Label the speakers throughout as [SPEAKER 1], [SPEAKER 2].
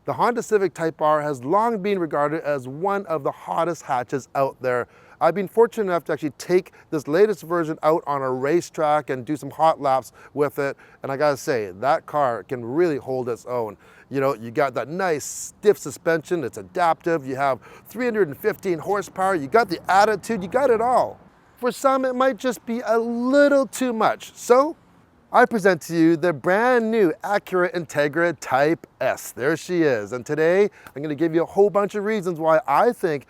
[SPEAKER 1] The Honda Civic Type R has long been regarded as one of the hottest hatches out there. I've been fortunate enough to actually take this latest version out on a racetrack and do some hot laps with it. And I gotta say, that car can really hold its own. You know, you got that nice stiff suspension, it's adaptive, you have 315 horsepower, you got the attitude, you got it all. For some, it might just be a little too much. So, I present to you the brand new Acura Integra Type S. There she is. And today, I'm gonna give you a whole bunch of reasons why I think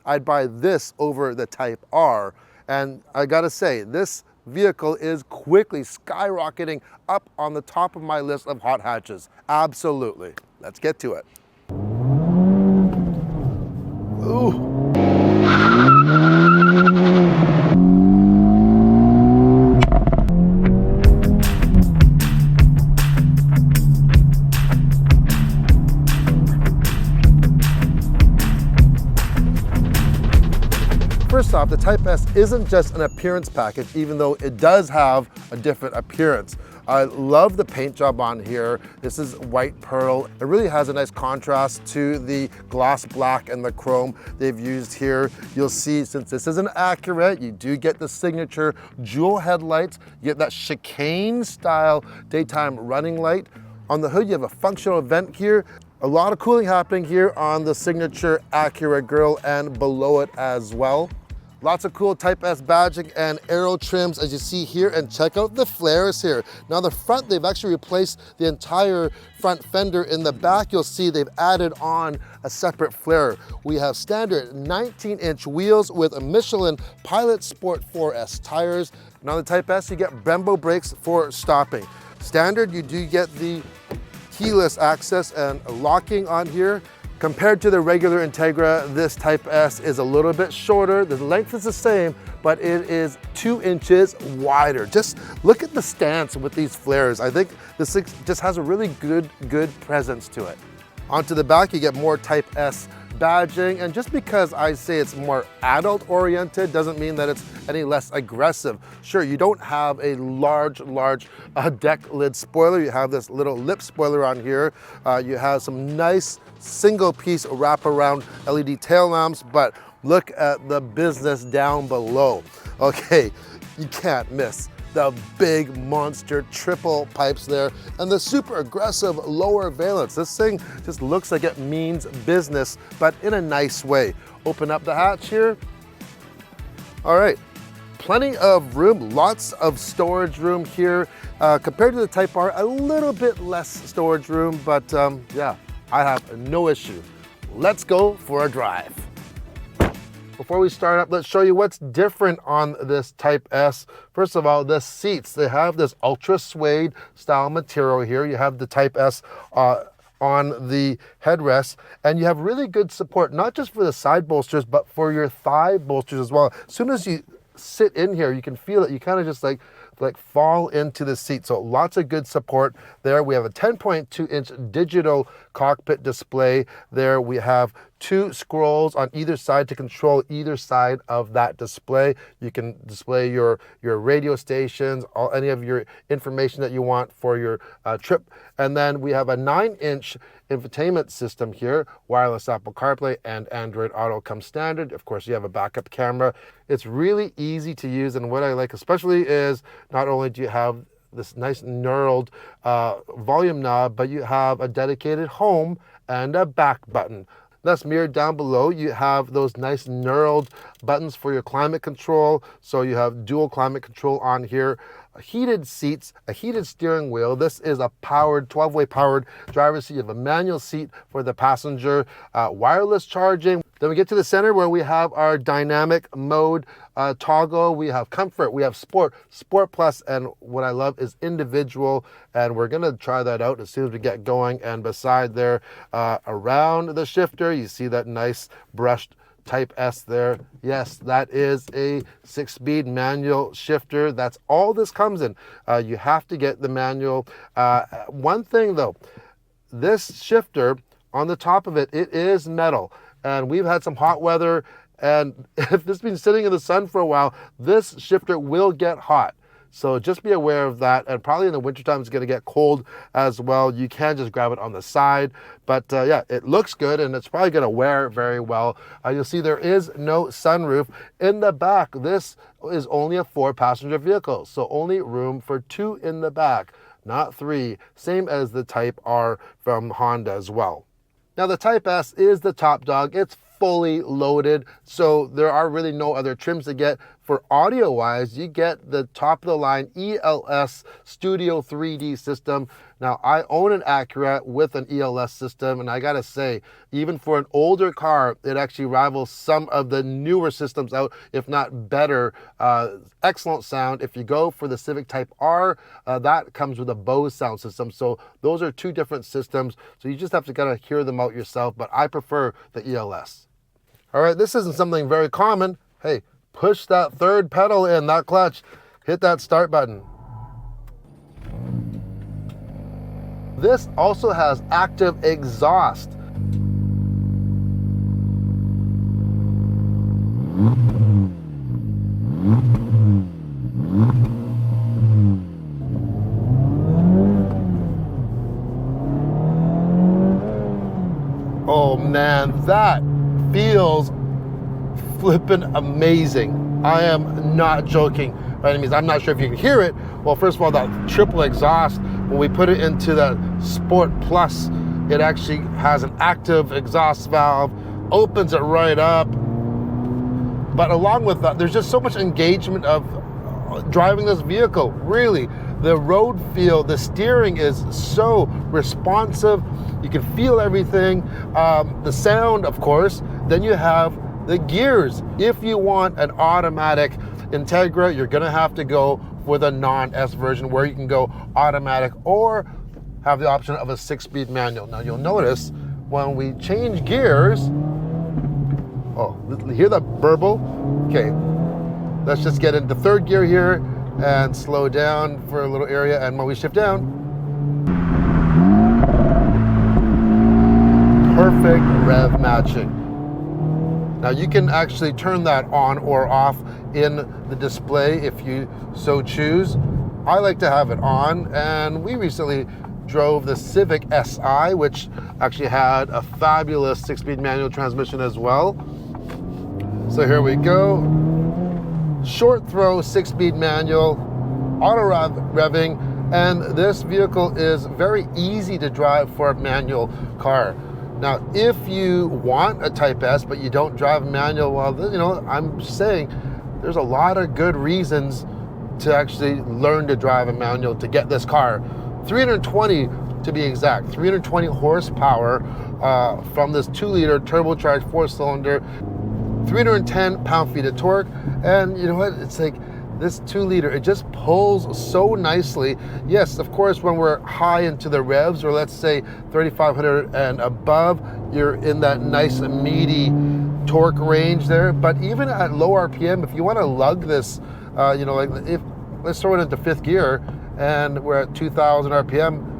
[SPEAKER 1] I'd buy this over the Type R. And I gotta say, this vehicle is quickly skyrocketing up on the top of my list of hot hatches. Absolutely. Let's get to it. Ooh. First off, the Type S isn't just an appearance package, even though it does have a different appearance. I love the paint job on here. This is white pearl. It really has a nice contrast to the gloss black and the chrome they've used here. You'll see, since this is an Acura, you do get the signature dual headlights. You get that chicane style daytime running light. On the hood, you have a functional vent here. A lot of cooling happening here on the signature Acura grille and below it as well. Lots of cool Type S badging and aero trims as you see here, and check out the flares here. Now the front, they've actually replaced the entire front fender. In the back, you'll see they've added on a separate flare. We have standard 19-inch wheels with a Michelin Pilot Sport 4S tires. And on the Type S, you get brembo brakes for stopping. Standard, you do get the keyless access and locking on here. Compared to the regular Integra, this Type S is a little bit shorter. The length is the same, but it is 2 inches wider. Just look at the stance with these flares. I think this just has a really good presence to it. Onto the back, you get more Type S badging, and just because I say it's more adult oriented doesn't mean that it's any less aggressive. Sure, you don't have a large deck lid spoiler. You have this little lip spoiler on here. You have some nice single piece wraparound LED tail lamps, but look at the business down below. Okay, you can't miss the big monster triple pipes there and the super aggressive lower valence. This thing just looks like it means business, but in a nice way. Open up the hatch here. All right, plenty of room, lots of storage room here. Compared to the Type R, a little bit less storage room, but yeah, I have no issue. Let's go for a drive. Before we start up, let's show you what's different on this Type S. First of all, the seats. They have this ultra suede style material here. You have the Type S on the headrest, and you have really good support, not just for the side bolsters, but for your thigh bolsters as well. As soon as you sit in here, you can feel it. You kind of just like fall into the seat. So lots of good support there. We have a 10.2-inch digital cockpit display there. We have 2 scrolls on either side to control either side of that display. You can display your radio stations, any of your information that you want for your trip. And then we have a 9-inch infotainment system here. Wireless Apple CarPlay and Android Auto come standard. Of course, you have a backup camera. It's really easy to use, and what I like especially is not only do you have this nice knurled volume knob, but you have a dedicated home and a back button. That's mirrored down below. You have those nice knurled buttons for your climate control. So you have dual climate control on here. Heated seats, a heated steering wheel. This is a powered, 12-way powered driver's seat. You have a manual seat for the passenger, wireless charging. Then we get to the center where we have our dynamic mode toggle. We have comfort, we have sport, sport plus, and what I love is individual. And we're gonna try that out as soon as we get going. And beside there, around the shifter, you see that nice brushed Type S there. Yes, that is a 6-speed manual shifter. That's all this comes in. You have to get the manual. One thing though, this shifter on the top of it, it is metal. And we've had some hot weather, and if this has been sitting in the sun for a while, this shifter will get hot. So just be aware of that. And probably in the wintertime, it's going to get cold as well. You can just grab it on the side. But yeah, it looks good and it's probably going to wear very well. You'll see there is no sunroof in the back. This is only a 4-passenger vehicle, so only room for 2 in the back, not 3, same as the Type R from Honda as well. Now the Type S is the top dog. It's fully loaded, so there are really no other trims to get. For audio wise, you get the top of the line ELS Studio 3D system. Now I own an Acura with an ELS system, and I gotta say, even for an older car, it actually rivals some of the newer systems out, if not better. Excellent sound. If you go for the Civic Type R, that comes with a Bose sound system. So those are 2 different systems. So you just have to kind of hear them out yourself, but I prefer the ELS. All right, this isn't something very common. Hey, push that 3rd pedal in, that clutch, hit that start button. This also has active exhaust. Oh man, that feels flippin' amazing. I am not joking by any means. I'm not sure if you can hear it. Well, first of all, that triple exhaust, when we put it into that Sport Plus, it actually has an active exhaust valve, opens it right up. But along with that, there's just so much engagement of driving this vehicle. Really, the road feel, the steering is so responsive. You can feel everything. The sound, of course. Then you have the gears. If you want an automatic Integra, you're gonna have to go with a non-S version where you can go automatic or have the option of a 6-speed manual. Now you'll notice when we change gears, oh, hear that burble? Okay, let's just get into 3rd gear here and slow down for a little area, and when we shift down, perfect rev matching. Now you can actually turn that on or off in the display if you so choose. I like to have it on, and we recently drove the Civic Si, which actually had a fabulous 6-speed manual transmission as well. So here we go. Short throw 6-speed manual, auto revving, and this vehicle is very easy to drive for a manual car. Now, if you want a Type S, but you don't drive a manual, well, you know, I'm saying there's a lot of good reasons to actually learn to drive a manual to get this car. 320 to be exact, 320 horsepower from this 2-liter turbocharged 4-cylinder, 310 pound-feet of torque. And you know what, it's like this 2-liter, it just pulls so nicely. Yes, of course, when we're high into the revs, or let's say 3,500 and above, you're in that nice meaty torque range there. But even at low RPM, if you want to lug this, you know, like if let's throw it into 5th gear and we're at 2,000 RPM,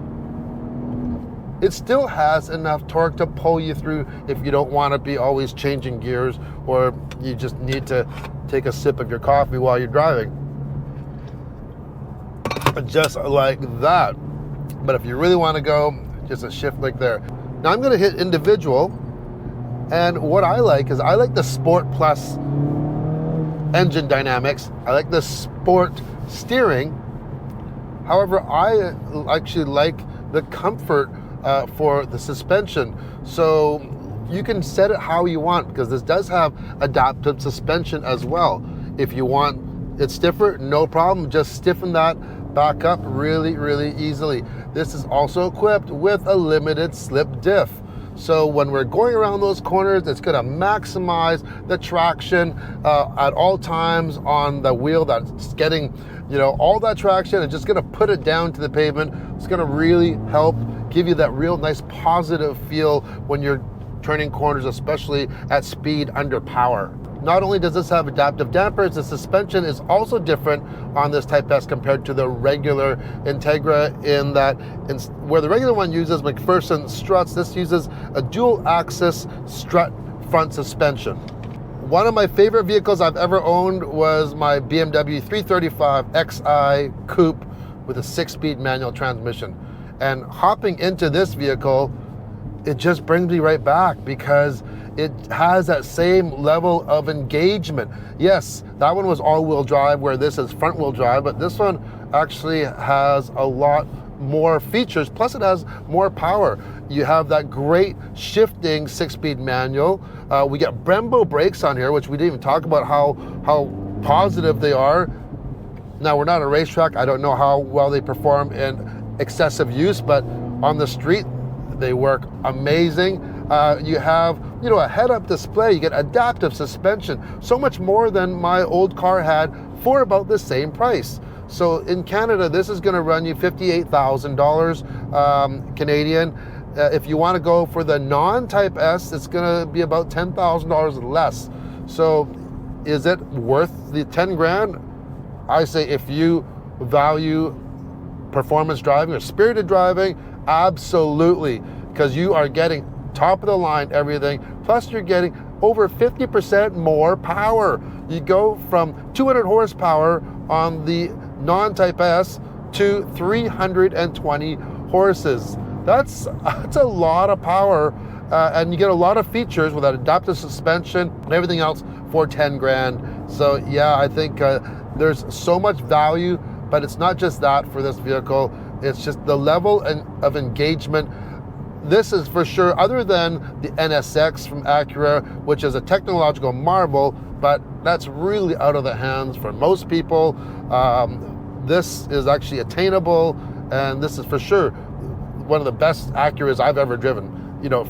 [SPEAKER 1] it still has enough torque to pull you through if you don't want to be always changing gears, or you just need to take a sip of your coffee while you're driving. Just like that. But if you really want to go, just a shift like there. Now I'm going to hit individual, and what I like is I like the Sport Plus engine dynamics. I like the sport steering. However, I actually like the comfort for the suspension. So you can set it how you want, because this does have adaptive suspension as well. If you want it stiffer, no problem, just stiffen that back up really, really easily. This is also equipped with a limited slip diff. So when we're going around those corners, it's gonna maximize the traction at all times on the wheel that's getting, you know, all that traction, and just gonna put it down to the pavement. It's gonna really help give you that real nice positive feel when you're turning corners, especially at speed under power. Not only does this have adaptive dampers, the suspension is also different on this Type S compared to the regular Integra, in that where the regular one uses McPherson struts, this uses a dual axis strut front suspension. One of my favorite vehicles I've ever owned was my BMW 335 Xi Coupe with a 6-speed manual transmission. And hopping into this vehicle, it just brings me right back because it has that same level of engagement. Yes, that one was all-wheel drive where this is front-wheel drive, but this one actually has a lot more features, plus it has more power. You have that great shifting 6-speed manual. We get brembo brakes on here, which we didn't even talk about how positive they are. Now, we're not a racetrack. I don't know how well they perform in excessive use, but on the street, they work amazing. You have, a head-up display. You get adaptive suspension, so much more than my old car had for about the same price. So in Canada, this is going to run you $58,000 Canadian. If you want to go for the non-Type S, it's going to be about $10,000 less. So is it worth the 10 grand? I say if you value performance driving or spirited driving, absolutely, because you are getting top of the line everything, plus you're getting over 50% more power. You go from 200 horsepower on the non-Type S to 320 horses. That's a lot of power, and you get a lot of features with that adaptive suspension and everything else for 10 grand. So yeah, I think there's so much value, but it's not just that for this vehicle. It's just the level of engagement. This is for sure, other than the NSX from Acura, which is a technological marvel, but that's really out of the hands for most people. This is actually attainable, and this is for sure one of the best Acuras I've ever driven,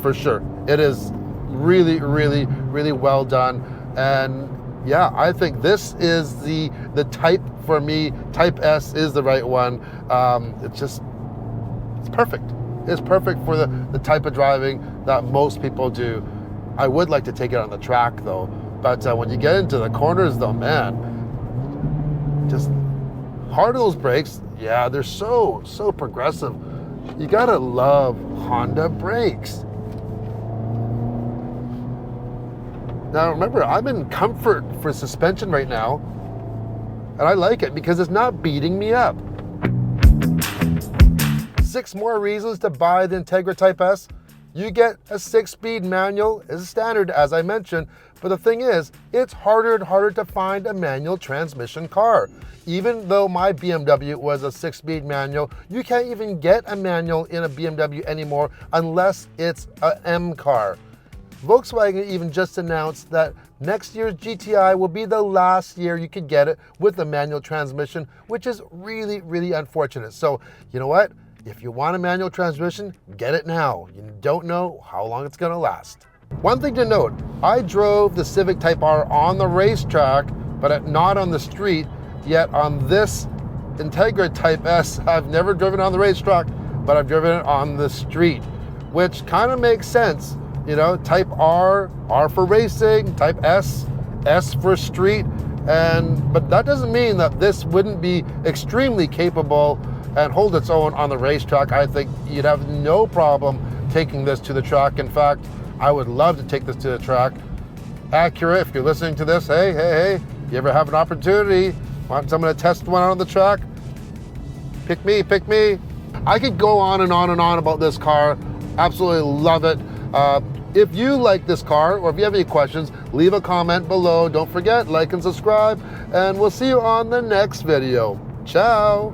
[SPEAKER 1] for sure. It is really, really, really well done. And yeah, I think this is the type for me. Type S is the right one. It's perfect. It's perfect for the type of driving that most people do. I would like to take it on the track though, but when you get into the corners though, man, just hard on those brakes. Yeah, they're so progressive. You gotta love Honda brakes. Now remember, I'm in comfort for suspension right now, and I like it because it's not beating me up. 6 more reasons to buy the Integra Type S. You get a 6-speed manual as standard, as I mentioned, but the thing is, it's harder and harder to find a manual transmission car. Even though my BMW was a 6-speed manual, you can't even get a manual in a BMW anymore unless it's an M car. Volkswagen even just announced that next year's GTI will be the last year you could get it with a manual transmission, which is really, really unfortunate. So, you know what? If you want a manual transmission, get it now. You don't know how long it's gonna last. One thing to note, I drove the Civic Type R on the racetrack, but not on the street, yet on this Integra Type S, I've never driven on the racetrack, but I've driven it on the street, which kind of makes sense. Type R for racing, Type S for street, but that doesn't mean that this wouldn't be extremely capable and hold its own on the racetrack. I think you'd have no problem taking this to the track. In fact, I would love to take this to the track. Acura, if you're listening to this, hey, you ever have an opportunity, want someone to test one out on the track? Pick me. I could go on and on and on about this car. Absolutely love it. If you like this car, or if you have any questions, leave a comment below. Don't forget, like and subscribe, and we'll see you on the next video. Ciao.